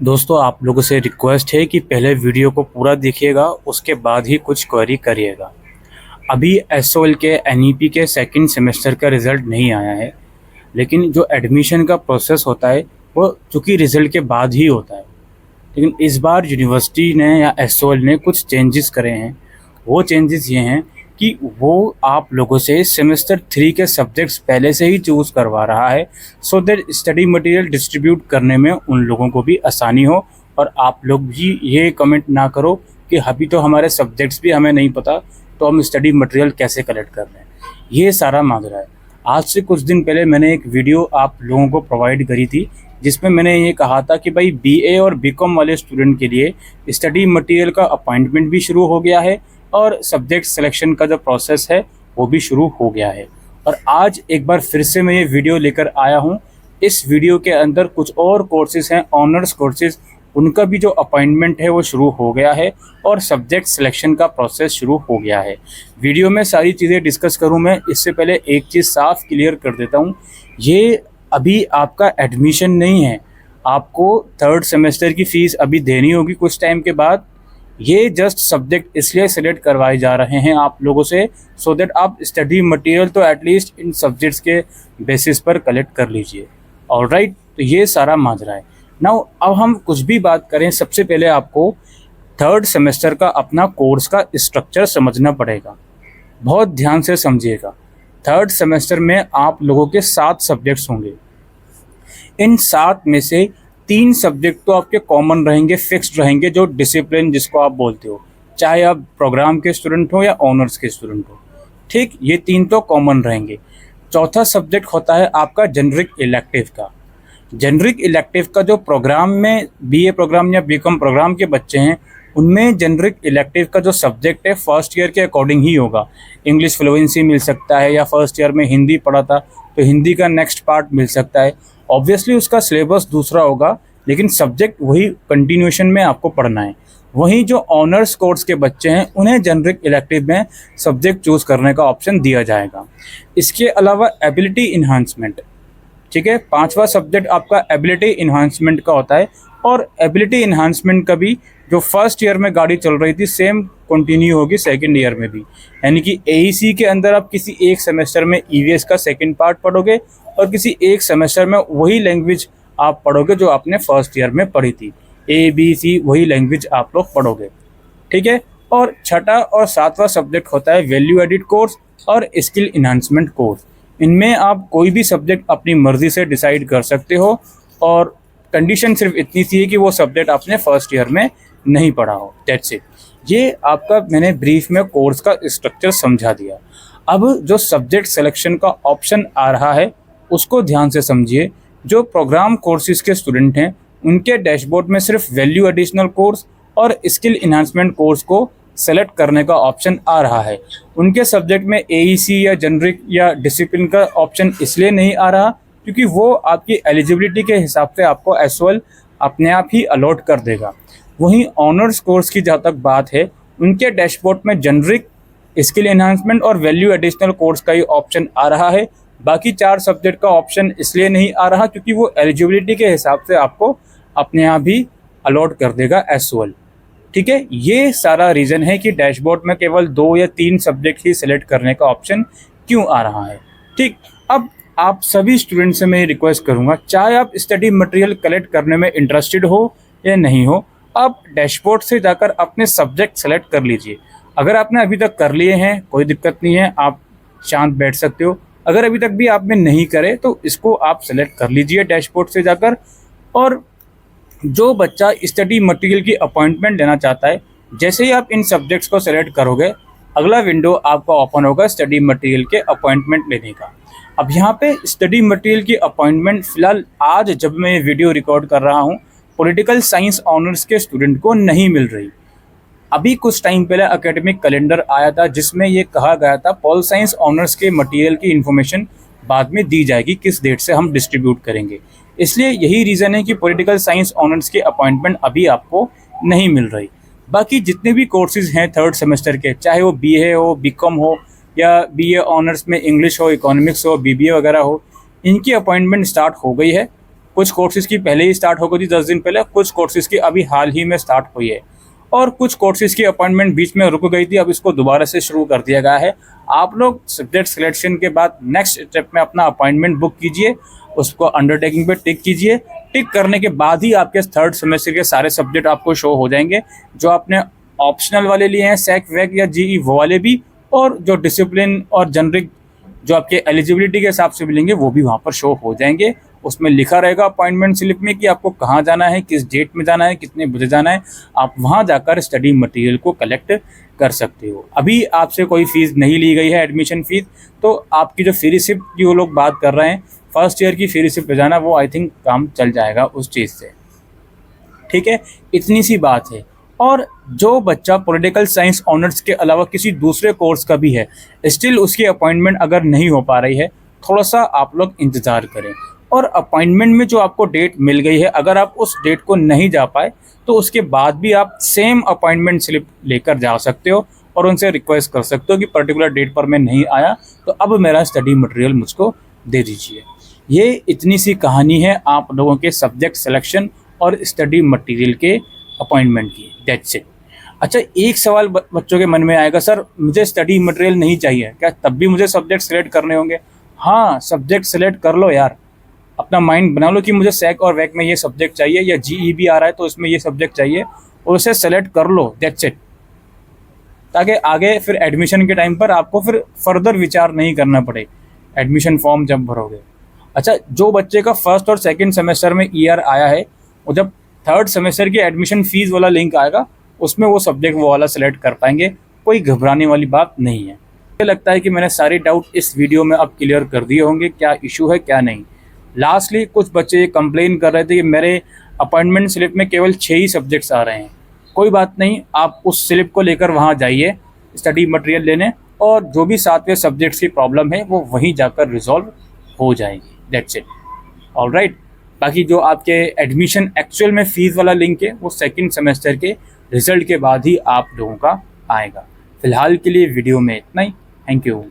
दोस्तों, आप लोगों से रिक्वेस्ट है कि पहले वीडियो को पूरा देखिएगा, उसके बाद ही कुछ क्वेरी करिएगा। अभी एसओएल के एनईपी के सेकंड सेमेस्टर का रिज़ल्ट नहीं आया है, लेकिन जो एडमिशन का प्रोसेस होता है वो चूँकि रिज़ल्ट के बाद ही होता है। लेकिन इस बार यूनिवर्सिटी ने या एसओएल ने कुछ चेंजेस करे हैं। वो चेंजेस ये हैं कि वो आप लोगों से सेमेस्टर 3 के सब्जेक्ट्स पहले से ही चूज़ करवा रहा है, so that study material distribute करने में उन लोगों को भी आसानी हो और आप लोग भी ये कमेंट ना करो कि अभी तो हमारे सब्जेक्ट्स भी हमें नहीं पता, तो हम स्टडी मटेरियल कैसे कलेक्ट कर रहे हैं। ये सारा माजरा है। आज से कुछ दिन पहले मैंने एक वीडियो आप लोगों को प्रोवाइड करी थी, जिसमें मैंने ये कहा था कि भाई बीए और बीकॉम वाले स्टूडेंट के लिए स्टडी मटेरियल का अपॉइंटमेंट भी शुरू हो गया है और सब्जेक्ट सिलेक्शन का जो प्रोसेस है वो भी शुरू हो गया है। और आज एक बार फिर से मैं ये वीडियो लेकर आया हूँ। इस वीडियो के अंदर कुछ और कोर्सेज हैं, ऑनर्स कोर्सेज, उनका भी जो अपॉइंटमेंट है वो शुरू हो गया है और सब्जेक्ट सिलेक्शन का प्रोसेस शुरू हो गया है। वीडियो में सारी चीज़ें डिस्कस करूँ मैं, इससे पहले एक चीज़ साफ क्लियर कर देता हूँ। ये अभी आपका एडमिशन नहीं है, आपको थर्ड सेमेस्टर की फ़ीस अभी देनी होगी कुछ टाइम के बाद। ये जस्ट सब्जेक्ट इसलिए सेलेक्ट करवाए जा रहे हैं आप लोगों से, सो दैट आप स्टडी मटेरियल तो एटलीस्ट इन सब्जेक्ट्स के बेसिस पर कलेक्ट कर लीजिए। ऑलराइट, तो ये सारा माजरा है। नाउ अब हम कुछ भी बात करें, सबसे पहले आपको थर्ड सेमेस्टर का अपना कोर्स का स्ट्रक्चर समझना पड़ेगा। बहुत ध्यान से समझिएगा। थर्ड सेमेस्टर में आप लोगों के 7 सब्जेक्ट्स होंगे। इन 7 में से 3 सब्जेक्ट तो आपके कॉमन रहेंगे, फिक्स्ड रहेंगे, जो डिसिप्लिन जिसको आप बोलते हो, चाहे आप प्रोग्राम के स्टूडेंट हो या ऑनर्स के स्टूडेंट हो। ठीक, ये 3 तो कॉमन रहेंगे। चौथा सब्जेक्ट होता है आपका जेनरिक इलेक्टिव का। जेनरिक इलेक्टिव का जो प्रोग्राम में बीए प्रोग्राम या बीकॉम प्रोग्राम के बच्चे हैं, उनमें जेनरिक इलेक्टिव का जो सब्जेक्ट है फर्स्ट ईयर के अकॉर्डिंग ही होगा। इंग्लिश फ्लुएंसी मिल सकता है, या फर्स्ट ईयर में हिंदी पढ़ा था तो हिंदी का नेक्स्ट पार्ट मिल सकता है। ऑब्वियसली उसका सिलेबस दूसरा होगा, लेकिन सब्जेक्ट वही कंटिन्यूएशन में आपको पढ़ना है। वहीं जो ऑनर्स कोर्स के बच्चे हैं, उन्हें जेनरिक इलेक्टिव में सब्जेक्ट चूज़ करने का ऑप्शन दिया जाएगा। इसके अलावा एबिलिटी इन्हांसमेंट, ठीक है, 5वां सब्जेक्ट आपका एबिलिटी इन्हांसमेंट का होता है। और एबिलिटी इन्हांसमेंट का भी जो फर्स्ट ईयर में गाड़ी चल रही थी, सेम कंटिन्यू होगी सेकंड ईयर में भी। यानी कि एईसी के अंदर आप किसी एक सेमेस्टर में ईवीएस का सेकंड पार्ट पढ़ोगे और किसी एक सेमेस्टर में वही लैंग्वेज आप पढ़ोगे जो आपने फर्स्ट ईयर में पढ़ी थी। ABC वही लैंग्वेज आप लोग पढ़ोगे, ठीक है। और छठा और 7वां सब्जेक्ट होता है वैल्यू एडिड कोर्स और स्किल इन्हांसमेंट कोर्स। इनमें आप कोई भी सब्जेक्ट अपनी मर्जी से डिसाइड कर सकते हो, और कंडीशन सिर्फ इतनी सी है कि वो सब्जेक्ट आपने फर्स्ट ईयर में नहीं पढ़ा हो, दैट्स इट। ये आपका मैंने ब्रीफ में कोर्स का स्ट्रक्चर समझा दिया। अब जो सब्जेक्ट सिलेक्शन का ऑप्शन आ रहा है उसको ध्यान से समझिए। जो प्रोग्राम कोर्सेज के स्टूडेंट हैं, उनके डैशबोर्ड में सिर्फ वैल्यू एडिशनल कोर्स और स्किल इन्हांसमेंट कोर्स को सेलेक्ट करने का ऑप्शन आ रहा है। उनके सब्जेक्ट में एईसी या जेनरिक या डिसिप्लिन का ऑप्शन इसलिए नहीं आ रहा क्योंकि वो आपकी एलिजिबिलिटी के हिसाब से आपको एसओएल अपने आप ही अलॉट कर देगा। वहीं ऑनर्स कोर्स की जहाँ तक बात है, उनके डैशबोर्ड में जेनरिक, स्किल एनहांसमेंट और वैल्यू एडिशनल कोर्स का ही ऑप्शन आ रहा है। बाकी 4 सब्जेक्ट का ऑप्शन इसलिए नहीं आ रहा क्योंकि वो एलिजिबिलिटी के हिसाब से आपको अपने आप ही अलॉट कर देगा एसओएल, ठीक है। ये सारा रीज़न है कि डैशबोर्ड में केवल 2 या 3 सब्जेक्ट ही सिलेक्ट करने का ऑप्शन क्यों आ रहा है, ठीक। अब आप सभी स्टूडेंट से मैं रिक्वेस्ट करूंगा, चाहे आप स्टडी मटेरियल कलेक्ट करने में इंटरेस्टेड हो या नहीं हो, आप डैशबोर्ड से जाकर अपने सब्जेक्ट सेलेक्ट कर लीजिए। अगर आपने अभी तक कर लिए हैं कोई दिक्कत नहीं है, आप शांत बैठ सकते हो। अगर अभी तक भी आपने नहीं करे तो इसको आप सेलेक्ट कर लीजिए डैशबोर्ड से जाकर। और जो बच्चा स्टडी मटेरियल की अपॉइंटमेंट लेना चाहता है, जैसे ही आप इन सब्जेक्ट्स को सेलेक्ट करोगे, अगला विंडो आपका ओपन होगा स्टडी मटेरियल के अपॉइंटमेंट लेने का। अब यहाँ पे स्टडी मटेरियल की अपॉइंटमेंट फ़िलहाल आज जब मैं ये वीडियो रिकॉर्ड कर रहा हूँ, पॉलिटिकल साइंस ऑनर्स के स्टूडेंट को नहीं मिल रही। अभी कुछ टाइम पहले एकेडमिक कैलेंडर आया था जिसमें ये कहा गया था पॉल साइंस ऑनर्स के मटेरियल की इन्फॉर्मेशन बाद में दी जाएगी, किस डेट से हम डिस्ट्रीब्यूट करेंगे। इसलिए यही रीज़न है कि पॉलिटिकल साइंस ऑनर्स की अपॉइंटमेंट अभी आपको नहीं मिल रही। बाकी जितने भी कोर्सेज हैं थर्ड सेमेस्टर के, चाहे वो बीए हो, बीकॉम हो, या बीए ऑनर्स में इंग्लिश हो, इकोनॉमिक्स हो, बीबीए वगैरह हो, इनकी अपॉइंटमेंट स्टार्ट हो गई है। कुछ कोर्सेज़ की पहले ही स्टार्ट हो गई थी 10 दिन पहले, कुछ कोर्सेज़ की अभी हाल ही में स्टार्ट हुई है और कुछ कोर्सेज़ की अपॉइंटमेंट बीच में रुक गई थी, अब इसको दोबारा से शुरू कर दिया गया है। आप लोग सब्जेक्ट सिलेक्शन के बाद नेक्स्ट स्टेप में अपना अपॉइंटमेंट बुक कीजिए, उसको अंडरटेकिंग पे टिक कीजिए। टिक करने के बाद ही आपके थर्ड सेमेस्टर के सारे सब्जेक्ट आपको शो हो जाएंगे, जो आपने ऑप्शनल वाले लिए हैं, सैक वैक या जीई वो वाले भी, और जो डिसिप्लिन और जनरिक जो आपके एलिजिबिलिटी के हिसाब से मिलेंगे वो भी वहाँ पर शो हो जाएंगे। उसमें लिखा रहेगा अपॉइंटमेंट स्लिप में कि आपको कहाँ जाना है, किस डेट में जाना है, कितने बजे जाना है। आप वहाँ जाकर स्टडी मटेरियल को कलेक्ट कर सकते हो। अभी आपसे कोई फ़ीस नहीं ली गई है, एडमिशन फ़ीस, तो आपकी जो फ़ी रिसिप्ट की वो लोग बात कर रहे हैं, फर्स्ट ईयर की फ़ी रिसिप्ट पे जाना, वो आई थिंक काम चल जाएगा उस चीज़ से। ठीक है, इतनी सी बात है। और जो बच्चा पॉलिटिकल साइंस ऑनर्स के अलावा किसी दूसरे कोर्स का भी है, स्टिल उसकी अपॉइंटमेंट अगर नहीं हो पा रही है, थोड़ा सा आप लोग इंतज़ार करें। और अपॉइंटमेंट में जो आपको डेट मिल गई है, अगर आप उस डेट को नहीं जा पाए तो उसके बाद भी आप सेम अपॉइंटमेंट स्लिप लेकर जा सकते हो और उनसे रिक्वेस्ट कर सकते हो कि पर्टिकुलर डेट पर मैं नहीं आया, तो अब मेरा स्टडी मटेरियल मुझको दे दीजिए। ये इतनी सी कहानी है आप लोगों के सब्जेक्ट सिलेक्शन और स्टडी मटेरियल के अपॉइंटमेंट की। That's it. अच्छा, एक सवाल बच्चों के मन में आएगा, सर मुझे स्टडी मटेरियल नहीं चाहिए, क्या तब भी मुझे सब्जेक्ट सेलेक्ट करने होंगे? हाँ, सब्जेक्ट सेलेक्ट कर लो यार, अपना माइंड बना लो कि मुझे सैक और वैक में ये सब्जेक्ट चाहिए, या जीईबी आ रहा है तो इसमें ये सब्जेक्ट चाहिए, और उसे सेलेक्ट कर लो। That's it. ताकि आगे फिर एडमिशन के टाइम पर आपको फिर फर्दर विचार नहीं करना पड़े एडमिशन फॉर्म जब भरोगे। अच्छा, जो बच्चे का फर्स्ट और सेकंड सेमेस्टर में ईयर आया है, वो जब थर्ड सेमेस्टर की एडमिशन फ़ीस वाला लिंक आएगा, उसमें वो सब्जेक्ट वो वाला सेलेक्ट कर पाएंगे। कोई घबराने वाली बात नहीं है। मुझे लगता है कि मैंने सारे डाउट इस वीडियो में अब क्लियर कर दिए होंगे, क्या इशू है क्या नहीं। लास्टली कुछ बच्चे ये कंप्लेन कर रहे थे कि मेरे अपॉइंटमेंट स्लिप में केवल 6 ही सब्जेक्ट्स आ रहे हैं। कोई बात नहीं, आप उस स्लिप को लेकर वहाँ जाइए स्टडी मटेरियल लेने, और जो भी 7वें सब्जेक्ट्स की प्रॉब्लम है वो वहीं जाकर रिजॉल्व हो जाएगी। That's it. ऑलराइट। बाकी जो आपके एडमिशन एक्चुअल में फ़ीस वाला लिंक है, वो सेकंड सेमेस्टर के रिज़ल्ट के बाद ही आप लोगों का आएगा। फ़िलहाल के लिए वीडियो में इतना ही। Thank you.